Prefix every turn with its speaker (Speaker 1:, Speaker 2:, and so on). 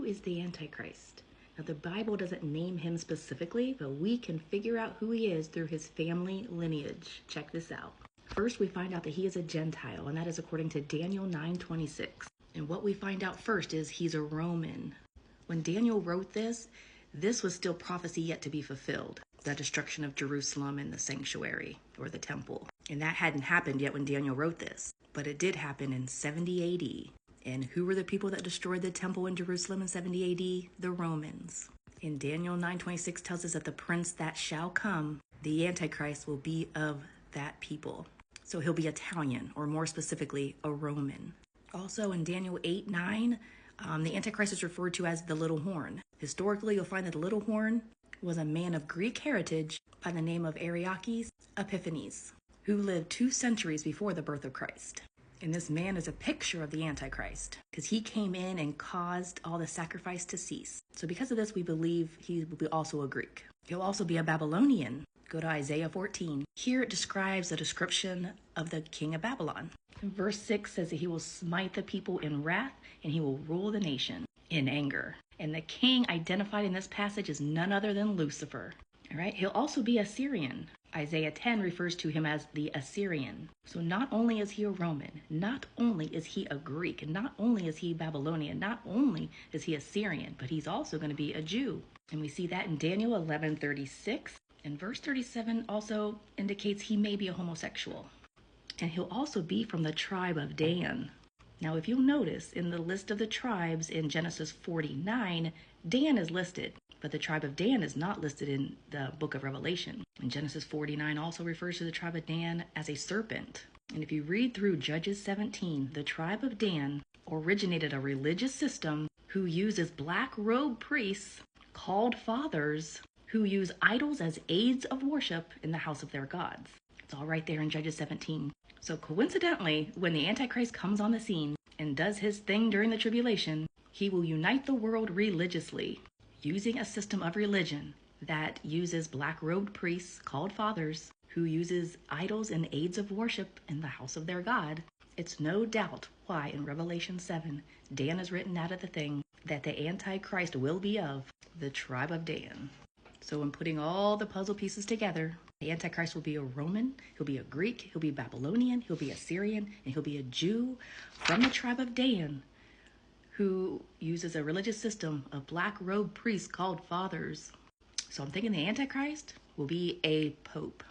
Speaker 1: is the Antichrist? Now, the Bible doesn't name him specifically, but we can figure out who he is through his family lineage. Check this out. First, we find out that he is a Gentile, and that is according to Daniel 9:26. And what we find out first is he's a Roman. When Daniel wrote this was still prophecy yet to be fulfilled, the destruction of Jerusalem and the sanctuary or the temple. And that hadn't happened yet when Daniel wrote this, but it did happen in 70 AD. And who were the people that destroyed the temple in Jerusalem in 70 AD? The Romans. And Daniel 9:26 tells us that the prince that shall come, the Antichrist, will be of that people. So he'll be Italian, or more specifically, a Roman. Also in Daniel 8:9, the Antichrist is referred to as the little horn. Historically, you'll find that the little horn was a man of Greek heritage by the name of Ariakes Epiphanes, who lived 2 centuries before the birth of Christ. And this man is a picture of the Antichrist because he came in and caused all the sacrifice to cease. So because of this, we believe he will be also a Greek. He'll also be a Babylonian. Go to Isaiah 14. Here it describes a description of the king of Babylon. Verse 6 says that he will smite the people in wrath and he will rule the nation in anger. And the king identified in this passage is none other than Lucifer. All right. He'll also be Assyrian. Isaiah 10 refers to him as the Assyrian. So not only is he a Roman, not only is he a Greek, not only is he Babylonian, not only is he Assyrian, but he's also going to be a Jew. And we see that in Daniel 11:36. And verse 37 also indicates he may be a homosexual. And he'll also be from the tribe of Dan. Now, if you'll notice in the list of the tribes in Genesis 49, Dan is listed, but the tribe of Dan is not listed in the book of Revelation. And Genesis 49 also refers to the tribe of Dan as a serpent. And if you read through Judges 17, the tribe of Dan originated a religious system who uses black robe priests called fathers who use idols as aids of worship in the house of their gods. It's all right there in Judges 17. So coincidentally, when the Antichrist comes on the scene and does his thing during the tribulation, he will unite the world religiously, using a system of religion that uses black-robed priests called fathers who uses idols and aids of worship in the house of their God. It's no doubt why in Revelation 7, Dan is written out of the thing that the Antichrist will be of the tribe of Dan. So in putting all the puzzle pieces together, the Antichrist will be a Roman, he'll be a Greek, he'll be Babylonian, he'll be Assyrian, and he'll be a Jew from the tribe of Dan who uses a religious system of black-robed priests called fathers. So I'm thinking the Antichrist will be a pope.